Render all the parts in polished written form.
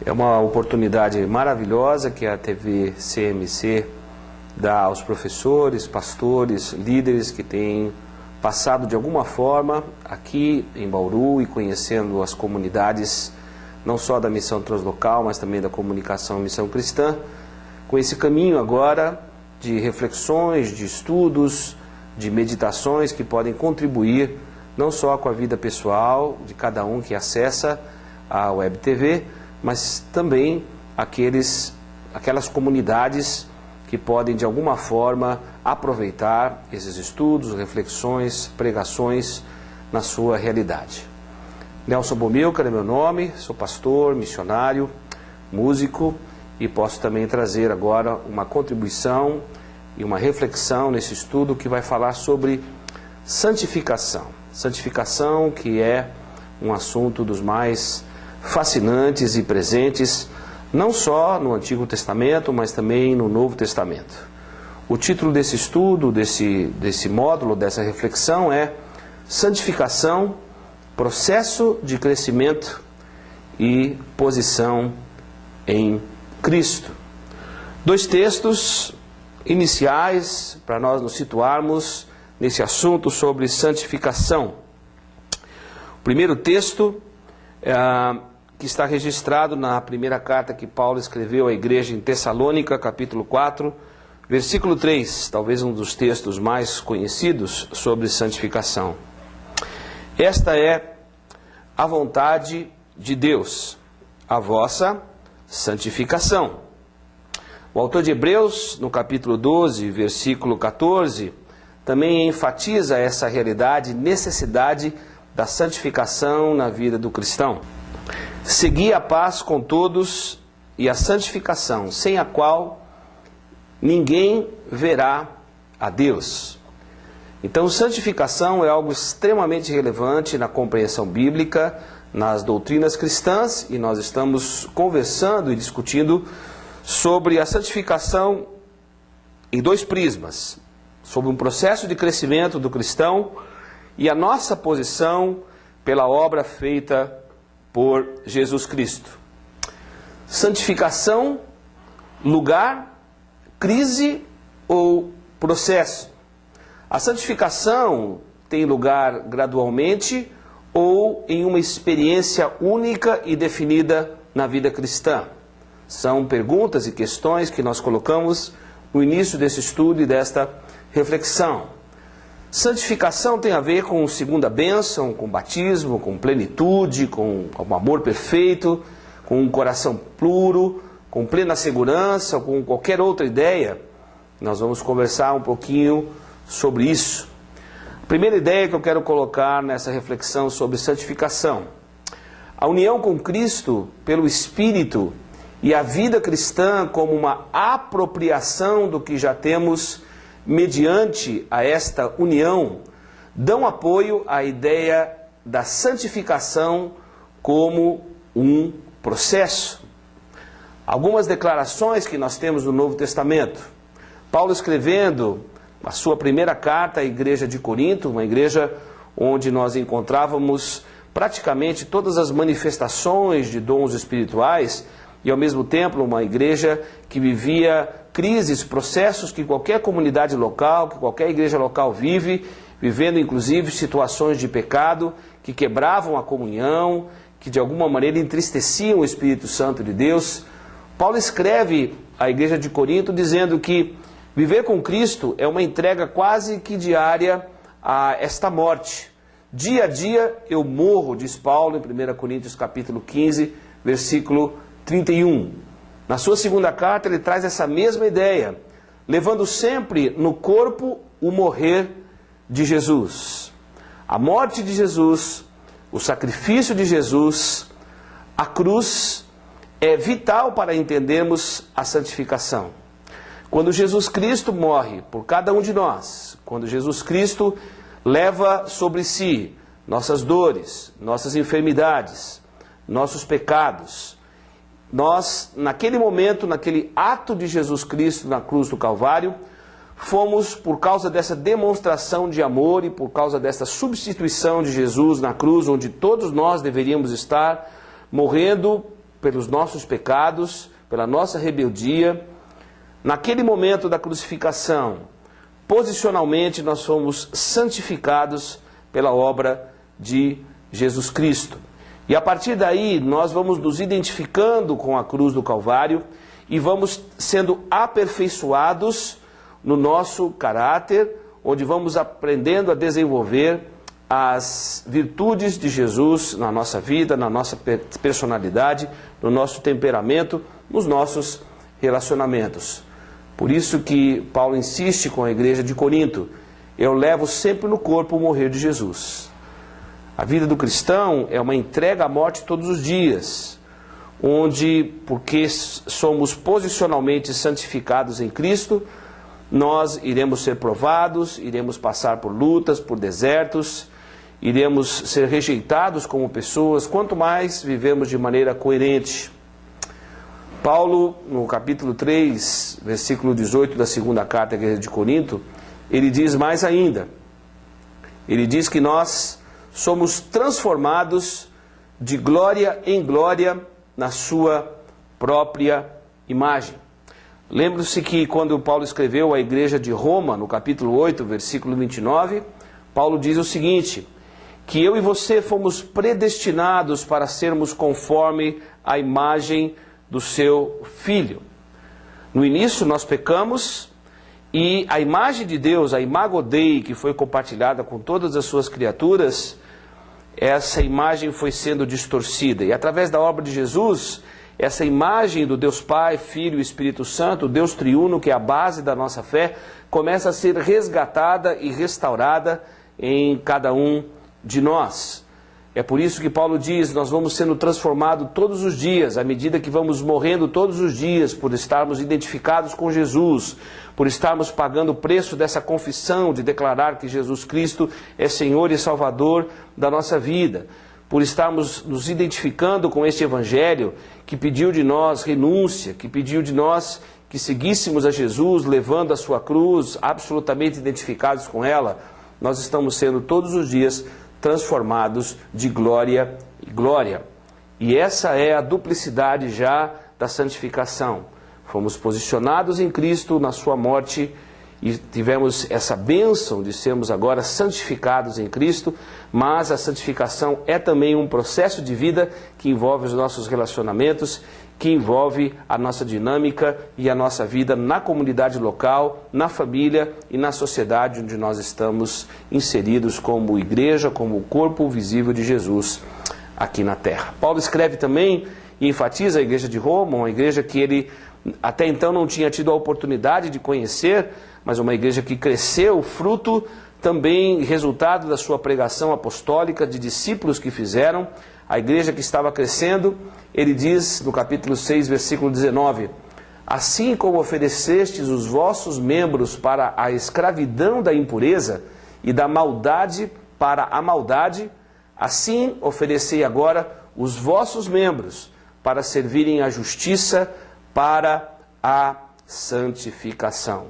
É uma oportunidade maravilhosa que a TV CMC dá aos professores, pastores, líderes que têm passado de alguma forma aqui em Bauru e conhecendo as comunidades, não só da missão translocal, mas também da comunicação Missão Cristã, com esse caminho agora de reflexões, de estudos, de meditações que podem contribuir não só com a vida pessoal de cada um que acessa a Web TV, mas também aquelas comunidades que podem de alguma forma aproveitar esses estudos, reflexões, pregações na sua realidade. Nelson Bomilcar é meu nome, sou pastor, missionário, músico e posso também trazer agora uma contribuição e uma reflexão nesse estudo que vai falar sobre santificação. Santificação que é um assunto dos mais fascinantes e presentes, não só no Antigo Testamento, mas também no Novo Testamento. O título desse estudo, desse módulo, dessa reflexão é Santificação, Processo de Crescimento e Posição em Cristo. Dois textos iniciais para nós nos situarmos nesse assunto sobre santificação. O primeiro texto que está registrado na primeira carta que Paulo escreveu à igreja em Tessalônica, capítulo 4, versículo 3, talvez um dos textos mais conhecidos sobre santificação. Esta é a vontade de Deus, a vossa santificação. O autor de Hebreus, no capítulo 12, versículo 14, também enfatiza essa realidade, necessidade da santificação na vida do cristão. Segui a paz com todos e a santificação, sem a qual ninguém verá a Deus. Então, santificação é algo extremamente relevante na compreensão bíblica, nas doutrinas cristãs, e nós estamos conversando e discutindo sobre a santificação em dois prismas, sobre um processo de crescimento do cristão e a nossa posição pela obra feita por Jesus Cristo. Santificação, lugar, crise ou processo? A santificação tem lugar gradualmente ou em uma experiência única e definida na vida cristã? São perguntas e questões que nós colocamos no início desse estudo e desta reflexão. Santificação tem a ver com segunda bênção, com batismo, com plenitude, com amor perfeito, com um coração puro, com plena segurança, ou com qualquer outra ideia. Nós vamos conversar um pouquinho sobre isso. A primeira ideia que eu quero colocar nessa reflexão sobre santificação: a união com Cristo pelo Espírito e a vida cristã como uma apropriação do que já temos mediante a esta união, dão apoio à ideia da santificação como um processo. Algumas declarações que nós temos no Novo Testamento. Paulo escrevendo a sua primeira carta à igreja de Corinto, uma igreja onde nós encontrávamos praticamente todas as manifestações de dons espirituais, e ao mesmo tempo uma igreja que vivia crises, processos que qualquer comunidade local, que qualquer igreja local vive, vivendo inclusive situações de pecado que quebravam a comunhão, que de alguma maneira entristeciam o Espírito Santo de Deus. Paulo escreve à igreja de Corinto dizendo que viver com Cristo é uma entrega quase que diária a esta morte. Dia a dia eu morro, diz Paulo em 1 Coríntios capítulo 15, versículo 31. Na sua segunda carta ele traz essa mesma ideia, levando sempre no corpo o morrer de Jesus. A morte de Jesus, o sacrifício de Jesus, a cruz é vital para entendermos a santificação. Quando Jesus Cristo morre por cada um de nós, quando Jesus Cristo leva sobre si nossas dores, nossas enfermidades, nossos pecados, nós, naquele momento, naquele ato de Jesus Cristo na cruz do Calvário, fomos, por causa dessa demonstração de amor e por causa dessa substituição de Jesus na cruz, onde todos nós deveríamos estar, morrendo pelos nossos pecados, pela nossa rebeldia. Naquele momento da crucificação, posicionalmente nós fomos santificados pela obra de Jesus Cristo. E a partir daí nós vamos nos identificando com a cruz do Calvário e vamos sendo aperfeiçoados no nosso caráter, onde vamos aprendendo a desenvolver as virtudes de Jesus na nossa vida, na nossa personalidade, no nosso temperamento, nos nossos relacionamentos. Por isso que Paulo insiste com a igreja de Corinto: eu levo sempre no corpo o morrer de Jesus. A vida do cristão é uma entrega à morte todos os dias, onde, porque somos posicionalmente santificados em Cristo, nós iremos ser provados, iremos passar por lutas, por desertos, iremos ser rejeitados como pessoas, quanto mais vivemos de maneira coerente. Paulo, no capítulo 3, versículo 18 da segunda carta à igreja de Corinto, ele diz mais ainda. Ele diz que nós somos transformados de glória em glória na sua própria imagem. Lembre-se que quando Paulo escreveu à igreja de Roma, no capítulo 8, versículo 29, Paulo diz o seguinte: que eu e você fomos predestinados para sermos conforme a imagem do seu Filho. No início nós pecamos e a imagem de Deus, a imago Dei, que foi compartilhada com todas as suas criaturas, essa imagem foi sendo distorcida. E através da obra de Jesus, essa imagem do Deus Pai, Filho e Espírito Santo, o Deus triuno, que é a base da nossa fé, começa a ser resgatada e restaurada em cada um de nós. É por isso que Paulo diz: nós vamos sendo transformados todos os dias, à medida que vamos morrendo todos os dias, por estarmos identificados com Jesus, por estarmos pagando o preço dessa confissão de declarar que Jesus Cristo é Senhor e Salvador da nossa vida, por estarmos nos identificando com este Evangelho que pediu de nós renúncia, que pediu de nós que seguíssemos a Jesus, levando a sua cruz, absolutamente identificados com ela. Nós estamos sendo todos os dias transformados de glória em glória. E essa é a duplicidade já da santificação. Fomos posicionados em Cristo na sua morte e tivemos essa bênção de sermos agora santificados em Cristo, mas a santificação é também um processo de vida que envolve os nossos relacionamentos, que envolve a nossa dinâmica e a nossa vida na comunidade local, na família e na sociedade onde nós estamos inseridos como igreja, como o corpo visível de Jesus aqui na terra. Paulo escreve também e enfatiza a igreja de Roma, uma igreja que ele até então não tinha tido a oportunidade de conhecer, mas uma igreja que cresceu, fruto também resultado da sua pregação apostólica, de discípulos que fizeram. A igreja que estava crescendo, ele diz no capítulo 6, versículo 19: assim como oferecestes os vossos membros para a escravidão da impureza e da maldade para a maldade, assim oferecei agora os vossos membros para servirem à justiça, para a santificação.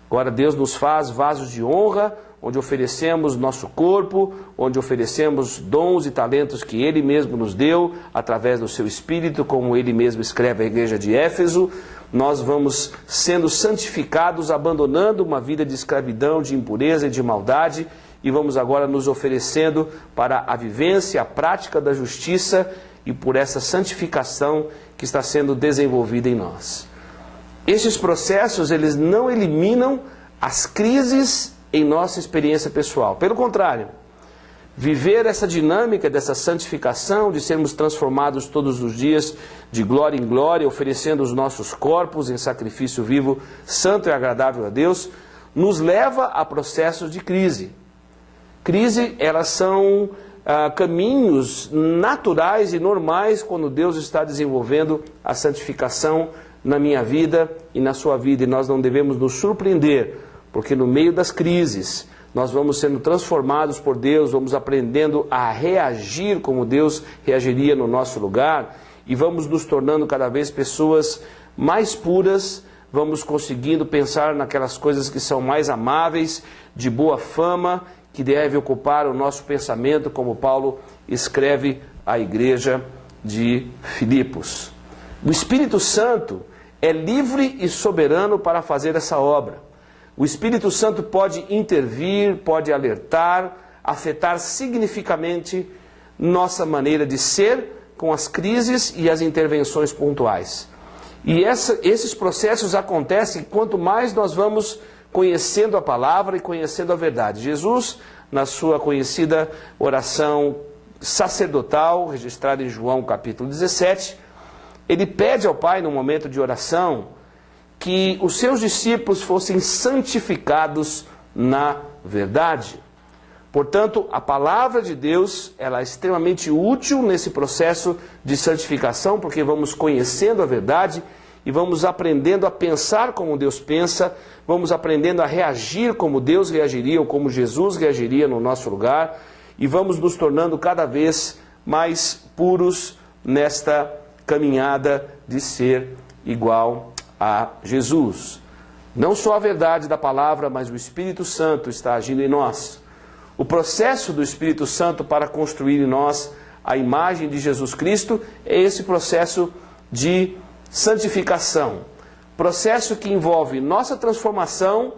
Agora Deus nos faz vasos de honra, onde oferecemos nosso corpo, onde oferecemos dons e talentos que Ele mesmo nos deu, através do seu Espírito, como Ele mesmo escreve à igreja de Éfeso. Nós vamos sendo santificados, abandonando uma vida de escravidão, de impureza e de maldade, e vamos agora nos oferecendo para a vivência, a prática da justiça, e por essa santificação que está sendo desenvolvida em nós. Estes processos, eles não eliminam as crises em nossa experiência pessoal. Pelo contrário, viver essa dinâmica dessa santificação, de sermos transformados todos os dias de glória em glória, oferecendo os nossos corpos em sacrifício vivo, santo e agradável a Deus, nos leva a processos de crise. Crise, elas são caminhos naturais e normais quando Deus está desenvolvendo a santificação na minha vida e na sua vida, e nós não devemos nos surpreender, porque no meio das crises nós vamos sendo transformados por Deus, vamos aprendendo a reagir como Deus reagiria no nosso lugar, e vamos nos tornando cada vez pessoas mais puras, vamos conseguindo pensar naquelas coisas que são mais amáveis, de boa fama, que deve ocupar o nosso pensamento, como Paulo escreve à igreja de Filipos. O Espírito Santo é livre e soberano para fazer essa obra. O Espírito Santo pode intervir, pode alertar, afetar significativamente nossa maneira de ser com as crises e as intervenções pontuais. E esses processos acontecem quanto mais nós vamos conhecendo a palavra e conhecendo a verdade. Jesus, na sua conhecida oração sacerdotal, registrada em João capítulo 17, ele pede ao Pai, no momento de oração, que os seus discípulos fossem santificados na verdade. Portanto, a palavra de Deus, ela é extremamente útil nesse processo de santificação, porque vamos conhecendo a verdade e vamos aprendendo a pensar como Deus pensa, vamos aprendendo a reagir como Deus reagiria ou como Jesus reagiria no nosso lugar, e vamos nos tornando cada vez mais puros nesta caminhada de ser igual a Jesus. Não só a verdade da palavra, mas o Espírito Santo está agindo em nós. O processo do Espírito Santo para construir em nós a imagem de Jesus Cristo é esse processo de santificação. Processo que envolve nossa transformação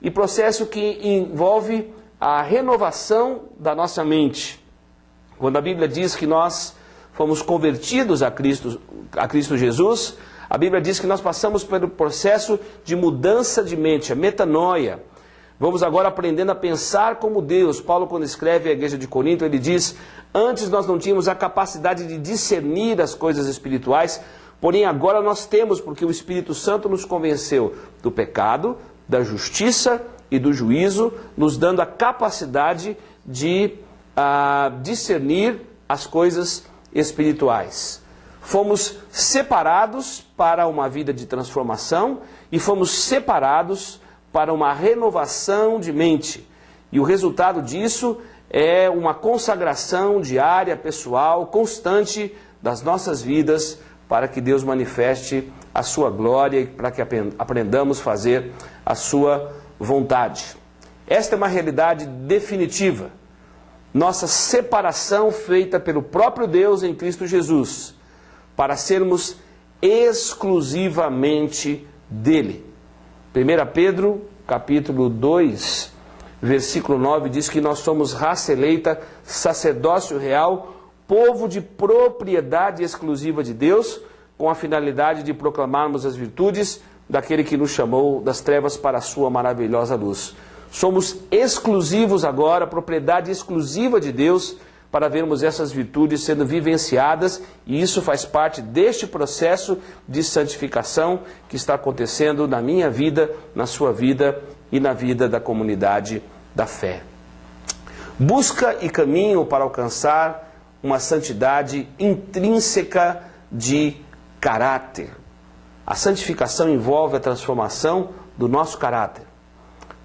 e processo que envolve a renovação da nossa mente. Quando a Bíblia diz que nós fomos convertidos a Cristo Jesus, a Bíblia diz que nós passamos pelo processo de mudança de mente, a metanoia. Vamos agora aprendendo a pensar como Deus. Paulo, quando escreve à igreja de Corinto, ele diz: antes nós não tínhamos a capacidade de discernir as coisas espirituais, porém agora nós temos, porque o Espírito Santo nos convenceu do pecado, da justiça e do juízo, nos dando a capacidade de discernir as coisas espirituais. Fomos separados para uma vida de transformação e fomos separados para uma renovação de mente. E o resultado disso é uma consagração diária, pessoal, constante das nossas vidas, para que Deus manifeste a sua glória e para que aprendamos a fazer a sua vontade. Esta é uma realidade definitiva. Nossa separação feita pelo próprio Deus em Cristo Jesus, para sermos exclusivamente dele. 1 Pedro, capítulo 2, versículo 9, diz que nós somos raça eleita, sacerdócio real, povo de propriedade exclusiva de Deus, com a finalidade de proclamarmos as virtudes daquele que nos chamou das trevas para a sua maravilhosa luz. Somos exclusivos agora, propriedade exclusiva de Deus, para vermos essas virtudes sendo vivenciadas, e isso faz parte deste processo de santificação que está acontecendo na minha vida, na sua vida e na vida da comunidade da fé. Busca e caminho para alcançar uma santidade intrínseca de caráter. A santificação envolve a transformação do nosso caráter.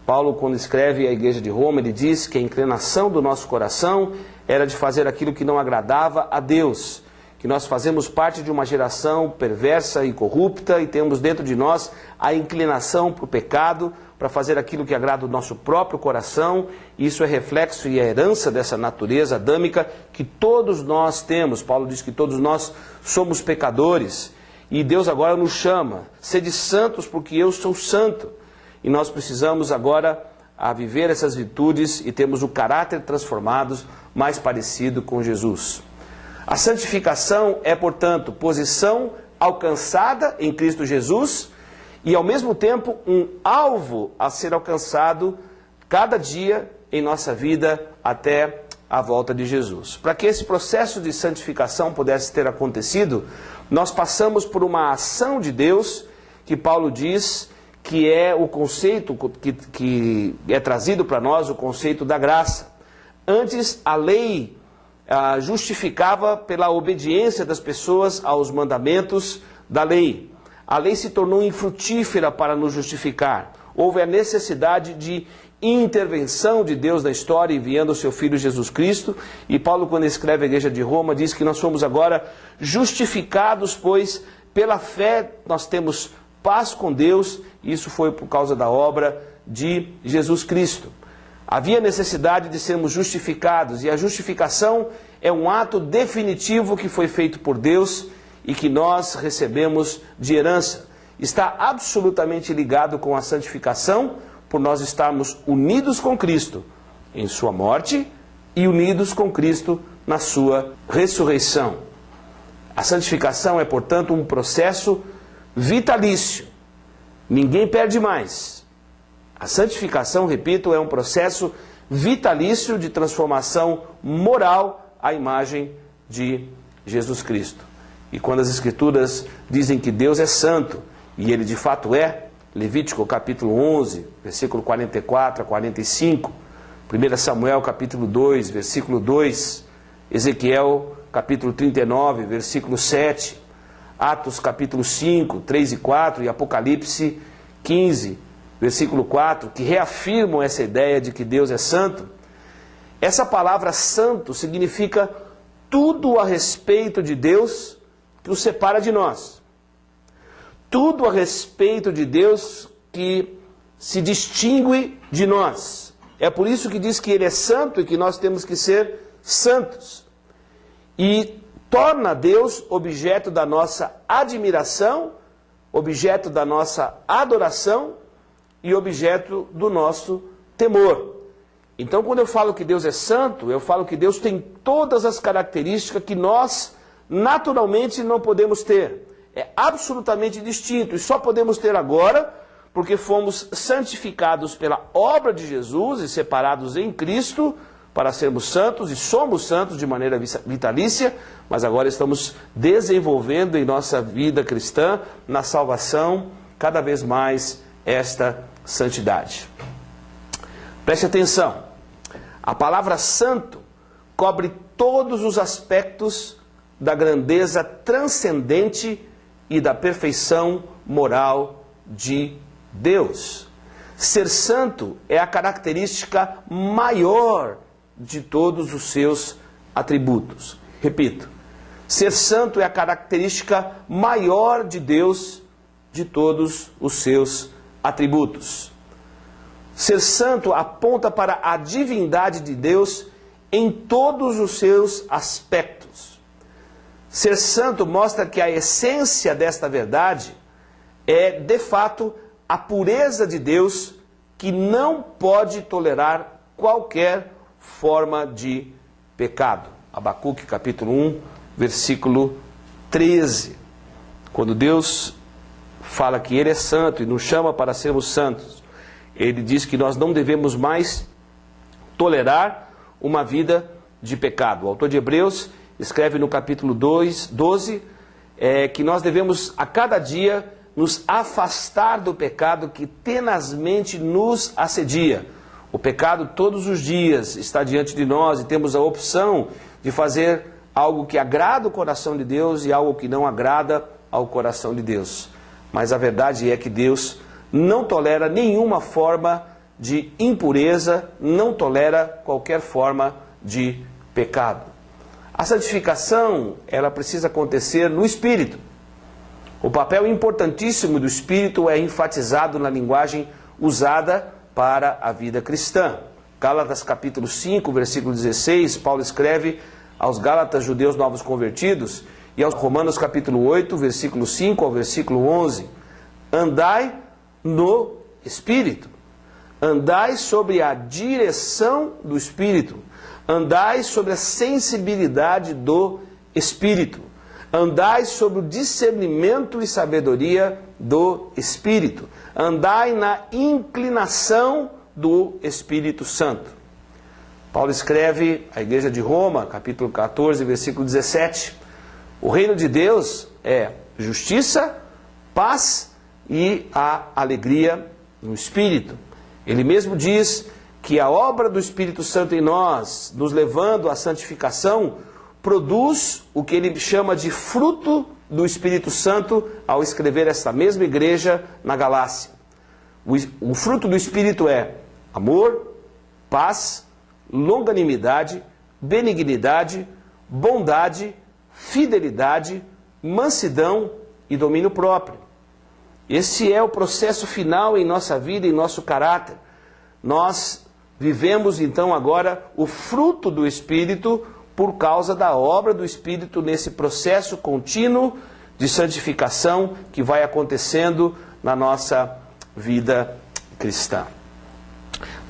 Paulo, quando escreve à igreja de Roma, ele diz que a inclinação do nosso coração era de fazer aquilo que não agradava a Deus, que nós fazemos parte de uma geração perversa e corrupta e temos dentro de nós a inclinação para o pecado, para fazer aquilo que agrada o nosso próprio coração. Isso é reflexo e é herança dessa natureza adâmica que todos nós temos. Paulo diz que todos nós somos pecadores e Deus agora nos chama: sede santos porque eu sou santo. E nós precisamos agora viver essas virtudes e termos o caráter transformado, mais parecido com Jesus. A santificação é, portanto, posição alcançada em Cristo Jesus e, ao mesmo tempo, um alvo a ser alcançado cada dia em nossa vida até a volta de Jesus. Para que esse processo de santificação pudesse ter acontecido, nós passamos por uma ação de Deus, que Paulo diz que é o conceito que é trazido para nós, o conceito da graça. Antes, a lei justificava pela obediência das pessoas aos mandamentos da lei. A lei se tornou infrutífera para nos justificar. Houve a necessidade de intervenção de Deus na história, enviando o seu Filho Jesus Cristo. E Paulo, quando escreve à igreja de Roma, diz que nós somos agora justificados, pois pela fé nós temos paz com Deus. Isso foi por causa da obra de Jesus Cristo. Havia necessidade de sermos justificados, e a justificação é um ato definitivo que foi feito por Deus e que nós recebemos de herança. Está absolutamente ligado com a santificação, por nós estarmos unidos com Cristo em sua morte e unidos com Cristo na sua ressurreição. A santificação é, portanto, um processo vitalício. Ninguém perde mais. A santificação, repito, é um processo vitalício de transformação moral à imagem de Jesus Cristo. E quando as Escrituras dizem que Deus é santo, e Ele de fato é, Levítico capítulo 11, versículo 44 a 45, 1 Samuel capítulo 2, versículo 2, Ezequiel capítulo 39, versículo 7, Atos capítulo 5, 3 e 4 e Apocalipse 15, versículo 4, que reafirmam essa ideia de que Deus é santo. Essa palavra santo significa tudo a respeito de Deus que o separa de nós. Tudo a respeito de Deus que se distingue de nós. É por isso que diz que Ele é santo e que nós temos que ser santos. E torna Deus objeto da nossa admiração, objeto da nossa adoração e objeto do nosso temor. Então, quando eu falo que Deus é santo, eu falo que Deus tem todas as características que nós naturalmente não podemos ter. É absolutamente distinto e só podemos ter agora porque fomos santificados pela obra de Jesus e separados em Cristo para sermos santos, e somos santos de maneira vitalícia, mas agora estamos desenvolvendo em nossa vida cristã, na salvação, cada vez mais esta santidade. Preste atenção, a palavra santo cobre todos os aspectos da grandeza transcendente e da perfeição moral de Deus. Ser santo é a característica maior de todos os seus atributos. Repito, ser santo é a característica maior de Deus de todos os seus atributos. Ser santo aponta para a divindade de Deus em todos os seus aspectos. Ser santo mostra que a essência desta verdade é, de fato, a pureza de Deus, que não pode tolerar qualquer forma de pecado. Abacuque capítulo 1, versículo 13. Quando Deus fala que Ele é santo e nos chama para sermos santos, Ele diz que nós não devemos mais tolerar uma vida de pecado. O autor de Hebreus escreve no capítulo 12, que nós devemos a cada dia nos afastar do pecado que tenazmente nos assedia. O pecado todos os dias está diante de nós e temos a opção de fazer algo que agrada o coração de Deus e algo que não agrada ao coração de Deus. Mas a verdade é que Deus não tolera nenhuma forma de impureza, não tolera qualquer forma de pecado. A santificação, ela precisa acontecer no Espírito. O papel importantíssimo do Espírito é enfatizado na linguagem usada para a vida cristã. Gálatas capítulo 5, versículo 16, Paulo escreve aos Gálatas judeus novos convertidos, e aos Romanos capítulo 8, versículo 5 ao versículo 11, andai no Espírito, andai sobre a direção do Espírito, andai sobre a sensibilidade do Espírito, andai sobre o discernimento e sabedoria do Espírito, andai na inclinação do Espírito Santo. Paulo escreve à igreja de Roma, capítulo 14, versículo 17, o reino de Deus é justiça, paz e a alegria no Espírito. Ele mesmo diz que a obra do Espírito Santo em nós, nos levando à santificação, produz o que ele chama de fruto do Espírito Santo ao escrever esta mesma igreja na Galácia. O fruto do Espírito é amor, paz, longanimidade, benignidade, bondade, fidelidade, mansidão e domínio próprio. Esse é o processo final em nossa vida, em nosso caráter. Nós vivemos então agora o fruto do Espírito por causa da obra do Espírito nesse processo contínuo de santificação que vai acontecendo na nossa vida cristã.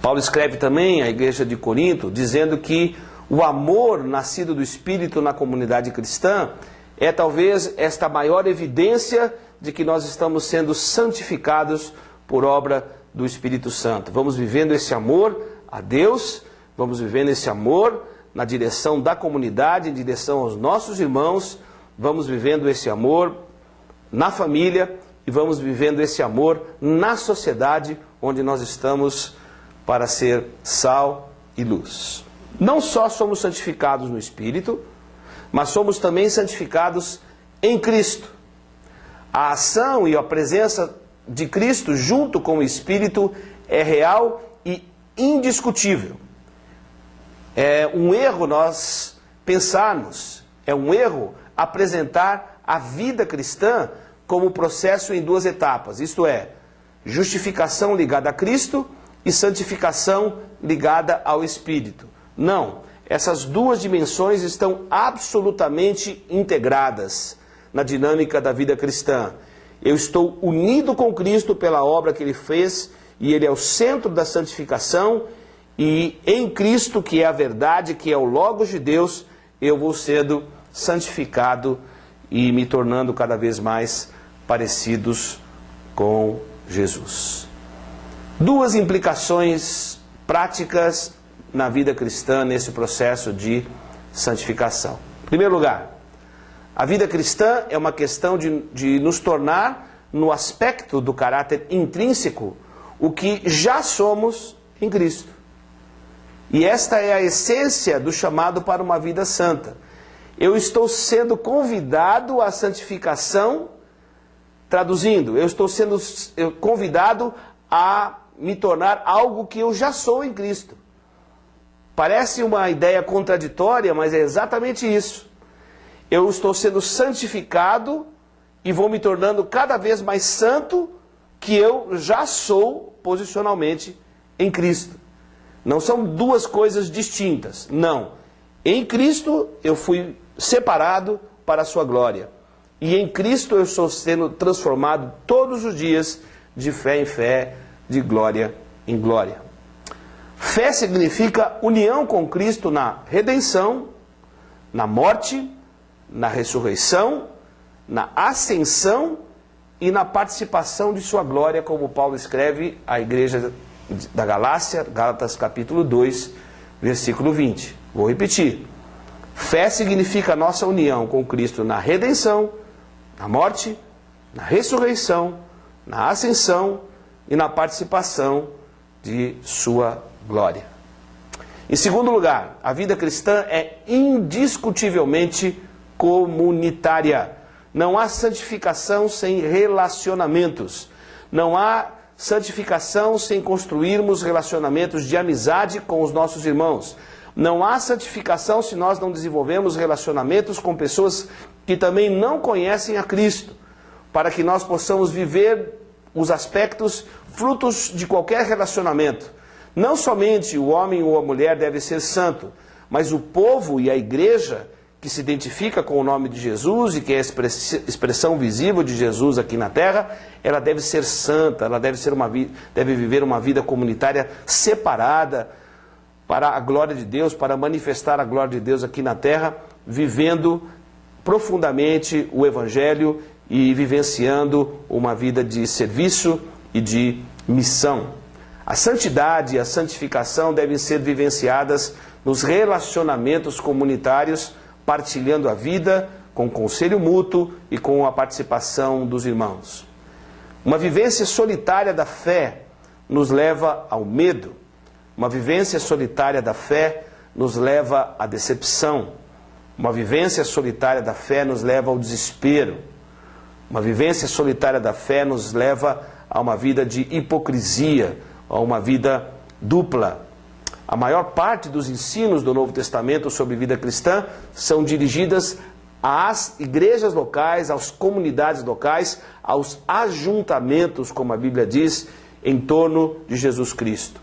Paulo escreve também à igreja de Corinto, dizendo que o amor nascido do Espírito na comunidade cristã é talvez esta maior evidência de que nós estamos sendo santificados por obra do Espírito Santo. Vamos vivendo esse amor a Deus, vamos vivendo esse amor na direção da comunidade, em direção aos nossos irmãos, vamos vivendo esse amor na família e vamos vivendo esse amor na sociedade onde nós estamos para ser sal e luz. Não só somos santificados no Espírito, mas somos também santificados em Cristo. A ação e a presença de Cristo junto com o Espírito é real e indiscutível. É um erro nós pensarmos, é um erro apresentar a vida cristã como processo em duas etapas, isto é, justificação ligada a Cristo e santificação ligada ao Espírito. Não, essas duas dimensões estão absolutamente integradas na dinâmica da vida cristã. Eu estou unido com Cristo pela obra que Ele fez e Ele é o centro da santificação e em Cristo, que é a verdade, que é o Logos de Deus, eu vou sendo santificado e me tornando cada vez mais parecidos com Jesus. Duas implicações práticas na vida cristã nesse processo de santificação. Em primeiro lugar, a vida cristã é uma questão de nos tornar, no aspecto do caráter intrínseco, o que já somos em Cristo. E esta é a essência do chamado para uma vida santa. Eu estou sendo convidado à santificação, traduzindo, eu estou sendo convidado a me tornar algo que eu já sou em Cristo. Parece uma ideia contraditória, mas é exatamente isso. Eu estou sendo santificado e vou me tornando cada vez mais santo que eu já sou posicionalmente em Cristo. Não são duas coisas distintas, não. Em Cristo eu fui separado para a sua glória. E em Cristo eu estou sendo transformado todos os dias de fé em fé, de glória em glória. Fé significa união com Cristo na redenção, na morte, na ressurreição, na ascensão e na participação de sua glória, como Paulo escreve à igreja da Galácia, Gálatas capítulo 2, versículo 20. Vou repetir. Fé significa a nossa união com Cristo na redenção, na morte, na ressurreição, na ascensão e na participação de sua glória. Em segundo lugar, a vida cristã é indiscutivelmente comunitária. Não há santificação sem relacionamentos. Não há santificação sem construirmos relacionamentos de amizade com os nossos irmãos. Não há santificação se nós não desenvolvemos relacionamentos com pessoas que também não conhecem a Cristo, para que nós possamos viver os aspectos frutos de qualquer relacionamento. Não somente o homem ou a mulher deve ser santo, mas o povo e a igreja que se identifica com o nome de Jesus e que é a expressão visível de Jesus aqui na terra, ela deve ser santa, ela deve viver uma vida comunitária separada para a glória de Deus, para manifestar a glória de Deus aqui na terra, vivendo profundamente o Evangelho e vivenciando uma vida de serviço e de missão. A santidade e a santificação devem ser vivenciadas nos relacionamentos comunitários, partilhando a vida com conselho mútuo e com a participação dos irmãos. Uma vivência solitária da fé nos leva ao medo. Uma vivência solitária da fé nos leva à decepção. Uma vivência solitária da fé nos leva ao desespero. Uma vivência solitária da fé nos leva a uma vida de hipocrisia, a uma vida dupla. A maior parte dos ensinos do Novo Testamento sobre vida cristã são dirigidas às igrejas locais, às comunidades locais, aos ajuntamentos, como a Bíblia diz, em torno de Jesus Cristo.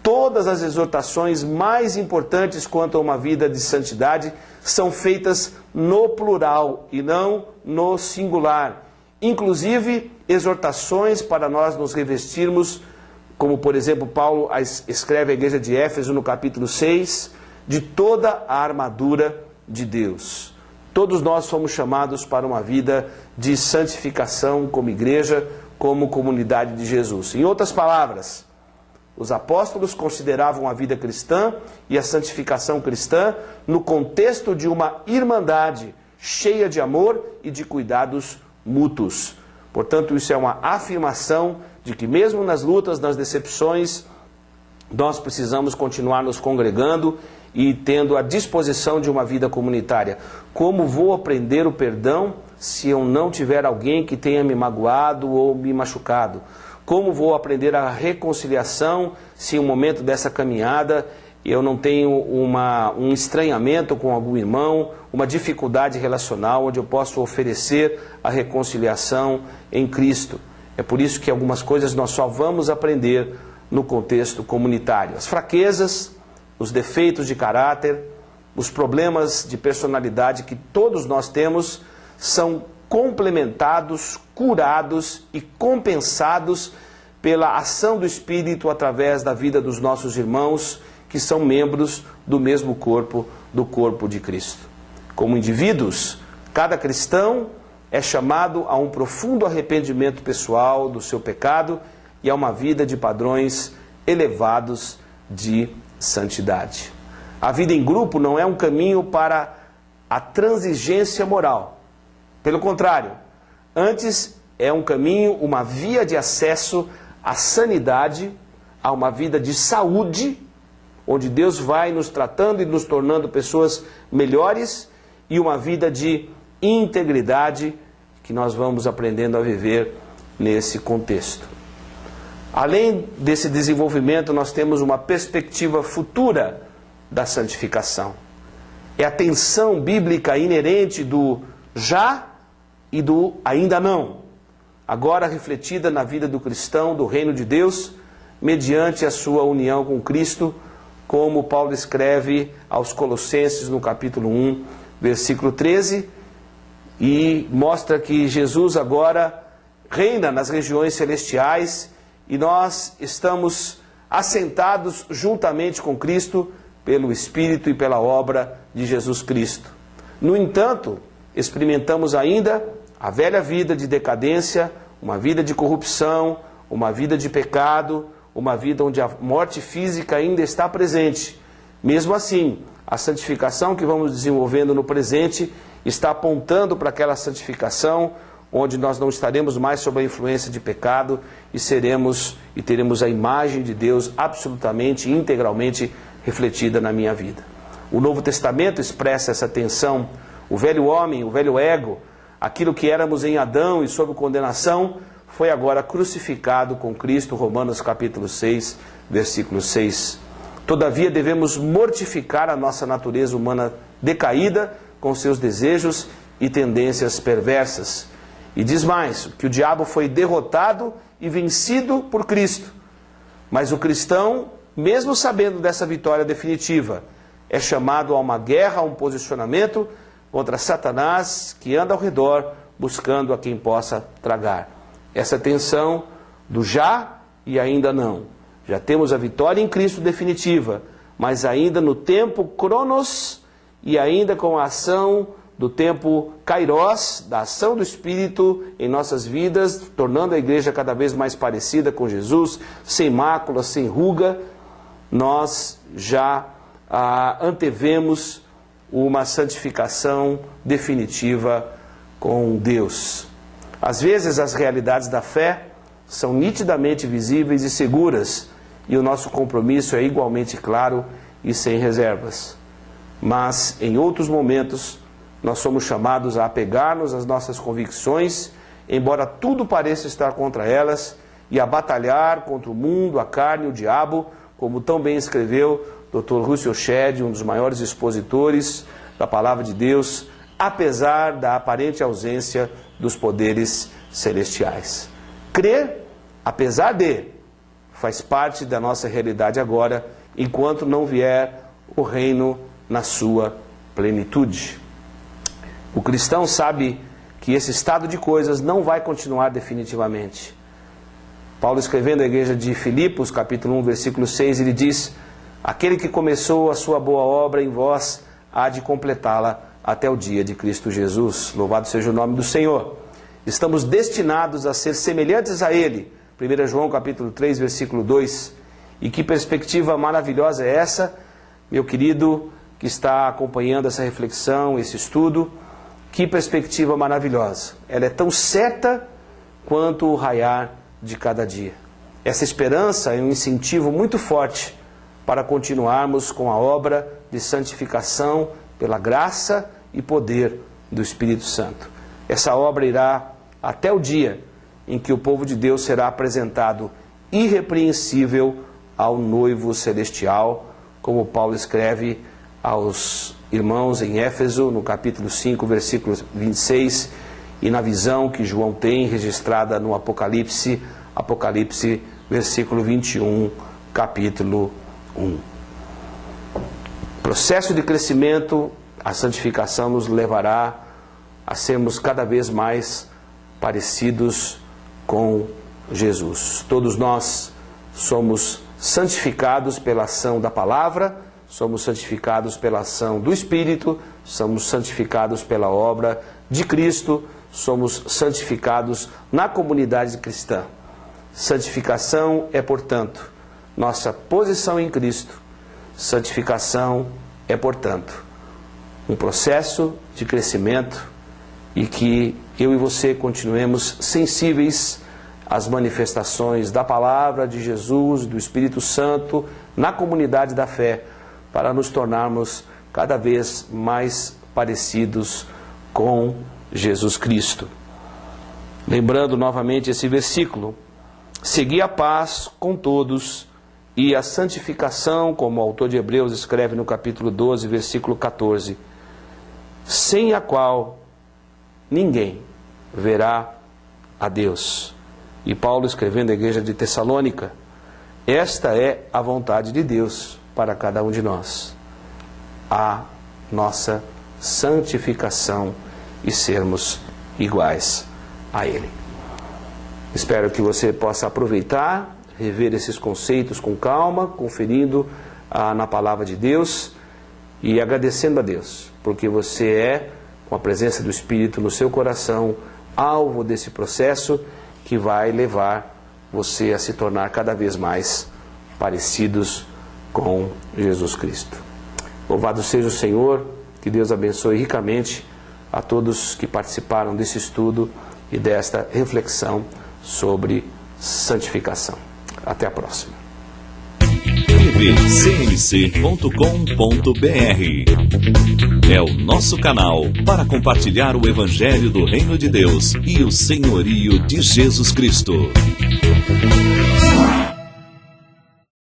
Todas as exortações mais importantes quanto a uma vida de santidade são feitas no plural e não no singular. Inclusive, exortações para nós nos revestirmos, como por exemplo Paulo escreve à igreja de Éfeso no capítulo 6, de toda a armadura de Deus. Todos nós fomos chamados para uma vida de santificação como igreja, como comunidade de Jesus. Em outras palavras, os apóstolos consideravam a vida cristã e a santificação cristã no contexto de uma irmandade cheia de amor e de cuidados mútuos. Portanto, isso é uma afirmação de que mesmo nas lutas, nas decepções, nós precisamos continuar nos congregando e tendo a disposição de uma vida comunitária. Como vou aprender o perdão se eu não tiver alguém que tenha me magoado ou me machucado? Como vou aprender a reconciliação se em um momento dessa caminhada eu não tenho um estranhamento com algum irmão, uma dificuldade relacional onde eu posso oferecer a reconciliação em Cristo? É por isso que algumas coisas nós só vamos aprender no contexto comunitário. As fraquezas, os defeitos de caráter, os problemas de personalidade que todos nós temos são complementados, curados e compensados pela ação do Espírito através da vida dos nossos irmãos que são membros do mesmo corpo, do corpo de Cristo. Como indivíduos, cada cristão é chamado a um profundo arrependimento pessoal do seu pecado e a uma vida de padrões elevados de santidade. A vida em grupo não é um caminho para a transigência moral. Pelo contrário, antes é um caminho, uma via de acesso à sanidade, a uma vida de saúde, onde Deus vai nos tratando e nos tornando pessoas melhores, e uma vida de integridade que nós vamos aprendendo a viver nesse contexto. Além desse desenvolvimento, nós temos uma perspectiva futura da santificação. É a tensão bíblica inerente do já e do ainda não, agora refletida na vida do cristão, do reino de Deus, mediante a sua união com Cristo, como Paulo escreve aos Colossenses no capítulo 1, versículo 13, e mostra que Jesus agora reina nas regiões celestiais e nós estamos assentados juntamente com Cristo pelo Espírito e pela obra de Jesus Cristo. No entanto, experimentamos ainda a velha vida de decadência, uma vida de corrupção, uma vida de pecado, uma vida onde a morte física ainda está presente. Mesmo assim, a santificação que vamos desenvolvendo no presente está apontando para aquela santificação onde nós não estaremos mais sob a influência de pecado e teremos a imagem de Deus absolutamente, integralmente refletida na minha vida. O Novo Testamento expressa essa tensão. O velho homem, o velho ego, aquilo que éramos em Adão e sob condenação, foi agora crucificado com Cristo, Romanos capítulo 6, versículo 6. Todavia devemos mortificar a nossa natureza humana decaída com seus desejos e tendências perversas. E diz mais, que o diabo foi derrotado e vencido por Cristo. Mas o cristão, mesmo sabendo dessa vitória definitiva, é chamado a uma guerra, a um posicionamento contra Satanás, que anda ao redor buscando a quem possa tragar. Essa tensão do já e ainda não. Já temos a vitória em Cristo definitiva, mas ainda no tempo cronos e ainda com a ação do tempo kairos, da ação do Espírito em nossas vidas, tornando a igreja cada vez mais parecida com Jesus, sem mácula, sem ruga, nós já antevemos uma santificação definitiva com Deus. Às vezes as realidades da fé são nitidamente visíveis e seguras, e o nosso compromisso é igualmente claro e sem reservas. Mas em outros momentos nós somos chamados a apegar-nos às nossas convicções, embora tudo pareça estar contra elas, e a batalhar contra o mundo, a carne e o diabo, como tão bem escreveu Dr. Russell Shedd, um dos maiores expositores da Palavra de Deus, apesar da aparente ausência dos poderes celestiais. Crer, apesar de, faz parte da nossa realidade agora, enquanto não vier o reino na sua plenitude. O cristão sabe que esse estado de coisas não vai continuar definitivamente. Paulo, escrevendo à igreja de Filipos, capítulo 1, versículo 6, ele diz: aquele que começou a sua boa obra em vós há de completá-la até o dia de Cristo Jesus. Louvado seja o nome do Senhor. Estamos destinados a ser semelhantes a Ele. 1 João capítulo 3, versículo 2. E que perspectiva maravilhosa é essa, meu querido, que está acompanhando essa reflexão, esse estudo. Que perspectiva maravilhosa. Ela é tão certa quanto o raiar de cada dia. Essa esperança é um incentivo muito forte para continuarmos com a obra de santificação pela graça e poder do Espírito Santo. Essa obra irá até o dia em que o povo de Deus será apresentado irrepreensível ao noivo celestial, como Paulo escreve aos irmãos em Éfeso, no capítulo 5, versículo 26, e na visão que João tem registrada no Apocalipse, versículo 21, capítulo 1. Processo de crescimento, a santificação nos levará a sermos cada vez mais parecidos com Jesus. Todos nós somos santificados pela ação da palavra, somos santificados pela ação do Espírito, somos santificados pela obra de Cristo, somos santificados na comunidade cristã. Santificação é, portanto, nossa posição em Cristo. Santificação é, portanto, um processo de crescimento e que eu e você continuemos sensíveis às manifestações da palavra de Jesus, do Espírito Santo, na comunidade da fé, para nos tornarmos cada vez mais parecidos com Jesus Cristo. Lembrando novamente esse versículo: segui a paz com todos e a santificação, como o autor de Hebreus escreve no capítulo 12, versículo 14, sem a qual ninguém verá a Deus. E Paulo, escrevendo à igreja de Tessalônica: esta é a vontade de Deus para cada um de nós, a nossa santificação e sermos iguais a Ele. Espero que você possa aproveitar, rever esses conceitos com calma, conferindo na palavra de Deus e agradecendo a Deus, porque você é, com a presença do Espírito no seu coração, alvo desse processo que vai levar você a se tornar cada vez mais parecidos com Jesus Cristo. Louvado seja o Senhor, que Deus abençoe ricamente a todos que participaram desse estudo e desta reflexão sobre santificação. Até a próxima. tvcmc.com.br é o nosso canal para compartilhar o Evangelho do Reino de Deus e o senhorio de Jesus Cristo.